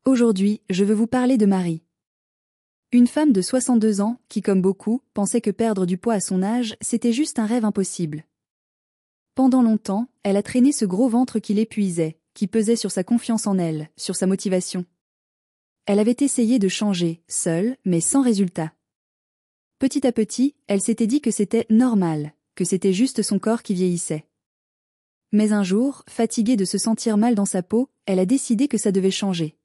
Aujourd'hui, je veux vous parler de Marie. Une femme de 62 ans qui, comme beaucoup, pensait que perdre du poids à son âge, c'était juste un rêve impossible. Pendant longtemps, elle a traîné ce gros ventre qui l'épuisait, qui pesait sur sa confiance en elle, sur sa motivation. Elle avait essayé de changer, seule, mais sans résultat. Petit à petit, elle s'était dit que c'était normal, que c'était juste son corps qui vieillissait. Mais un jour, fatiguée de se sentir mal dans sa peau, elle a décidé que ça devait changer.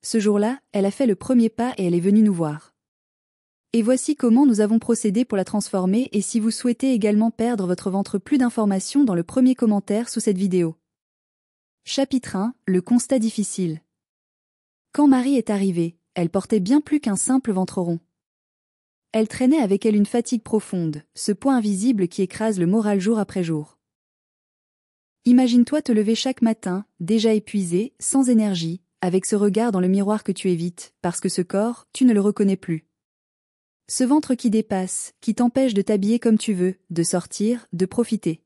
Ce jour-là, elle a fait le premier pas et elle est venue nous voir. Et voici comment nous avons procédé pour la transformer et si vous souhaitez également perdre votre ventre, plus d'informations dans le premier commentaire sous cette vidéo. Chapitre 1, le constat difficile. Quand Marie est arrivée, elle portait bien plus qu'un simple ventre rond. Elle traînait avec elle une fatigue profonde, ce poids invisible qui écrase le moral jour après jour. Imagine-toi te lever chaque matin, déjà épuisé, sans énergie, avec ce regard dans le miroir que tu évites, parce que ce corps, tu ne le reconnais plus. Ce ventre qui dépasse, qui t'empêche de t'habiller comme tu veux, de sortir, de profiter.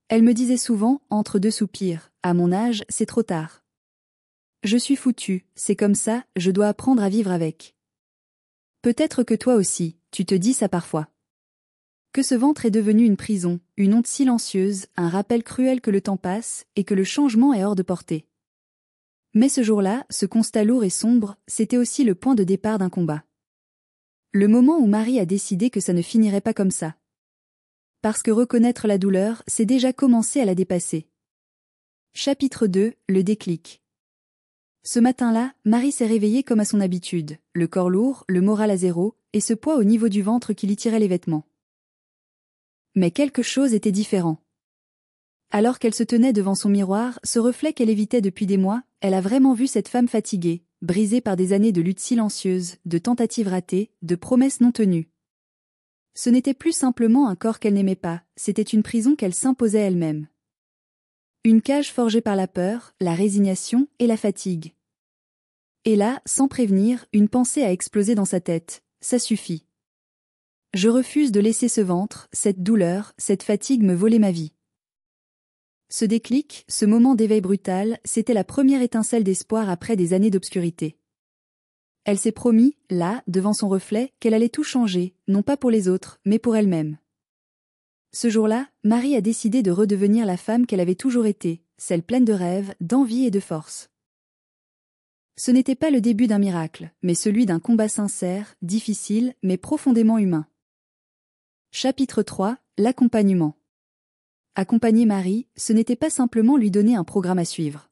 Elle me disait souvent, entre deux soupirs, à mon âge, c'est trop tard. Je suis foutue, c'est comme ça, je dois apprendre à vivre avec. Peut-être que toi aussi, tu te dis ça parfois. Que ce ventre est devenu une prison, une honte silencieuse, un rappel cruel que le temps passe, et que le changement est hors de portée. Mais ce jour-là, ce constat lourd et sombre, c'était aussi le point de départ d'un combat. Le moment où Marie a décidé que ça ne finirait pas comme ça. Parce que reconnaître la douleur, c'est déjà commencer à la dépasser. Chapitre 2, le déclic. Ce matin-là, Marie s'est réveillée comme à son habitude, le corps lourd, le moral à zéro, et ce poids au niveau du ventre qui lui tirait les vêtements. Mais quelque chose était différent. Alors qu'elle se tenait devant son miroir, ce reflet qu'elle évitait depuis des mois, elle a vraiment vu cette femme fatiguée, brisée par des années de lutte silencieuse, de tentatives ratées, de promesses non tenues. Ce n'était plus simplement un corps qu'elle n'aimait pas, c'était une prison qu'elle s'imposait elle-même. Une cage forgée par la peur, la résignation et la fatigue. Et là, sans prévenir, une pensée a explosé dans sa tête, ça suffit. Je refuse de laisser ce ventre, cette douleur, cette fatigue me voler ma vie. Ce déclic, ce moment d'éveil brutal, c'était la première étincelle d'espoir après des années d'obscurité. Elle s'est promis, là, devant son reflet, qu'elle allait tout changer, non pas pour les autres, mais pour elle-même. Ce jour-là, Marie a décidé de redevenir la femme qu'elle avait toujours été, celle pleine de rêves, d'envie et de force. Ce n'était pas le début d'un miracle, mais celui d'un combat sincère, difficile, mais profondément humain. Chapitre 3, l'accompagnement. Accompagner Marie, ce n'était pas simplement lui donner un programme à suivre.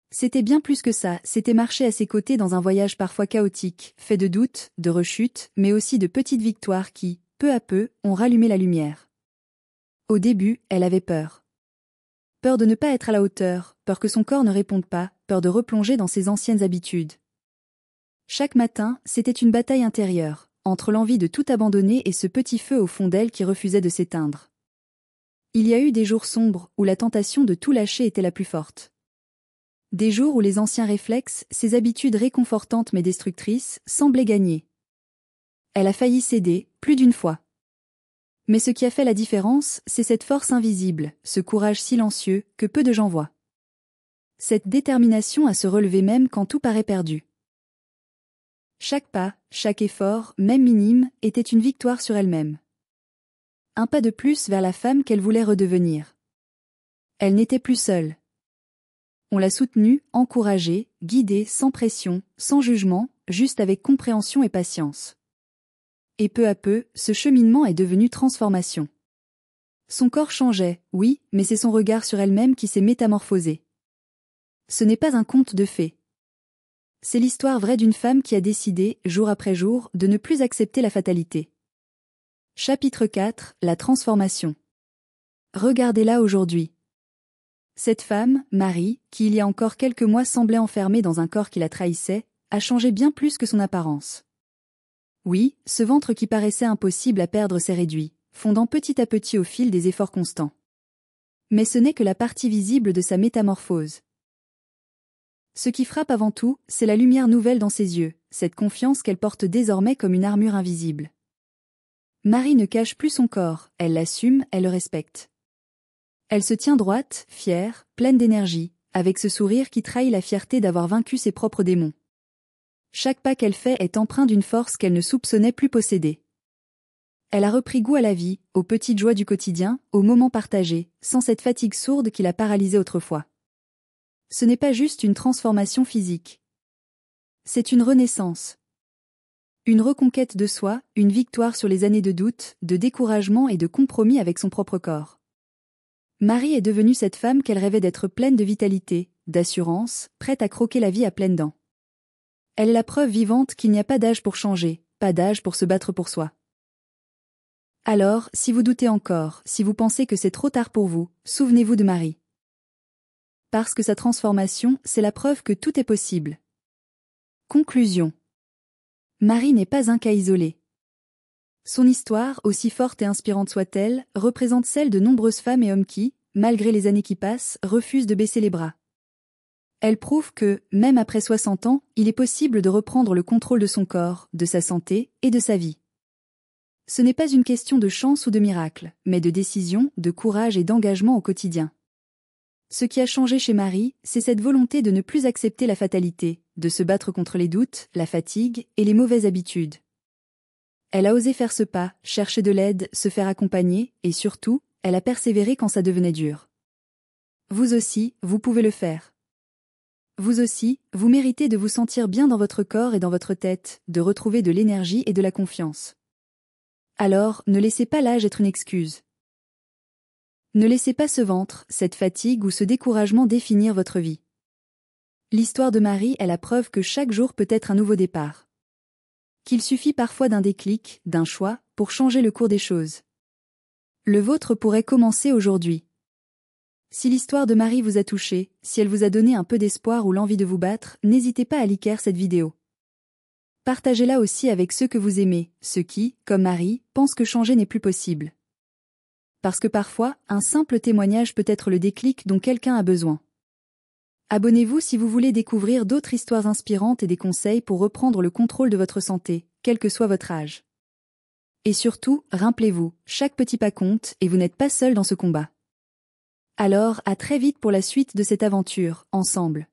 C'était bien plus que ça, c'était marcher à ses côtés dans un voyage parfois chaotique, fait de doutes, de rechutes, mais aussi de petites victoires qui, peu à peu, ont rallumé la lumière. Au début, elle avait peur. Peur de ne pas être à la hauteur, peur que son corps ne réponde pas, peur de replonger dans ses anciennes habitudes. Chaque matin, c'était une bataille intérieure, entre l'envie de tout abandonner et ce petit feu au fond d'elle qui refusait de s'éteindre. Il y a eu des jours sombres où la tentation de tout lâcher était la plus forte. Des jours où les anciens réflexes, ces habitudes réconfortantes mais destructrices, semblaient gagner. Elle a failli céder, plus d'une fois. Mais ce qui a fait la différence, c'est cette force invisible, ce courage silencieux, que peu de gens voient. Cette détermination à se relever même quand tout paraît perdu. Chaque pas, chaque effort, même minime, était une victoire sur elle-même. Un pas de plus vers la femme qu'elle voulait redevenir. Elle n'était plus seule. On l'a soutenue, encouragée, guidée, sans pression, sans jugement, juste avec compréhension et patience. Et peu à peu, ce cheminement est devenu transformation. Son corps changeait, oui, mais c'est son regard sur elle-même qui s'est métamorphosé. Ce n'est pas un conte de fées. C'est l'histoire vraie d'une femme qui a décidé, jour après jour, de ne plus accepter la fatalité. Chapitre 4, la transformation. Regardez-la aujourd'hui. Cette femme, Marie, qui il y a encore quelques mois semblait enfermée dans un corps qui la trahissait, a changé bien plus que son apparence. Oui, ce ventre qui paraissait impossible à perdre s'est réduit, fondant petit à petit au fil des efforts constants. Mais ce n'est que la partie visible de sa métamorphose. Ce qui frappe avant tout, c'est la lumière nouvelle dans ses yeux, cette confiance qu'elle porte désormais comme une armure invisible. Marie ne cache plus son corps, elle l'assume, elle le respecte. Elle se tient droite, fière, pleine d'énergie, avec ce sourire qui trahit la fierté d'avoir vaincu ses propres démons. Chaque pas qu'elle fait est empreint d'une force qu'elle ne soupçonnait plus posséder. Elle a repris goût à la vie, aux petites joies du quotidien, aux moments partagés, sans cette fatigue sourde qui la paralysait autrefois. Ce n'est pas juste une transformation physique. C'est une renaissance. Une reconquête de soi, une victoire sur les années de doute, de découragement et de compromis avec son propre corps. Marie est devenue cette femme qu'elle rêvait d'être pleine de vitalité, d'assurance, prête à croquer la vie à pleines dents. Elle est la preuve vivante qu'il n'y a pas d'âge pour changer, pas d'âge pour se battre pour soi. Alors, si vous doutez encore, si vous pensez que c'est trop tard pour vous, souvenez-vous de Marie. Parce que sa transformation, c'est la preuve que tout est possible. Conclusion. Marie n'est pas un cas isolé. Son histoire, aussi forte et inspirante soit-elle, représente celle de nombreuses femmes et hommes qui, malgré les années qui passent, refusent de baisser les bras. Elle prouve que, même après 60 ans, il est possible de reprendre le contrôle de son corps, de sa santé et de sa vie. Ce n'est pas une question de chance ou de miracle, mais de décision, de courage et d'engagement au quotidien. Ce qui a changé chez Marie, c'est cette volonté de ne plus accepter la fatalité, de se battre contre les doutes, la fatigue et les mauvaises habitudes. Elle a osé faire ce pas, chercher de l'aide, se faire accompagner, et surtout, elle a persévéré quand ça devenait dur. Vous aussi, vous pouvez le faire. Vous aussi, vous méritez de vous sentir bien dans votre corps et dans votre tête, de retrouver de l'énergie et de la confiance. Alors, ne laissez pas l'âge être une excuse. Ne laissez pas ce ventre, cette fatigue ou ce découragement définir votre vie. L'histoire de Marie est la preuve que chaque jour peut être un nouveau départ. Qu'il suffit parfois d'un déclic, d'un choix, pour changer le cours des choses. Le vôtre pourrait commencer aujourd'hui. Si l'histoire de Marie vous a touché, si elle vous a donné un peu d'espoir ou l'envie de vous battre, n'hésitez pas à liker cette vidéo. Partagez-la aussi avec ceux que vous aimez, ceux qui, comme Marie, pensent que changer n'est plus possible. Parce que parfois, un simple témoignage peut être le déclic dont quelqu'un a besoin. Abonnez-vous si vous voulez découvrir d'autres histoires inspirantes et des conseils pour reprendre le contrôle de votre santé, quel que soit votre âge. Et surtout, rappelez-vous, chaque petit pas compte et vous n'êtes pas seul dans ce combat. Alors, à très vite pour la suite de cette aventure, ensemble.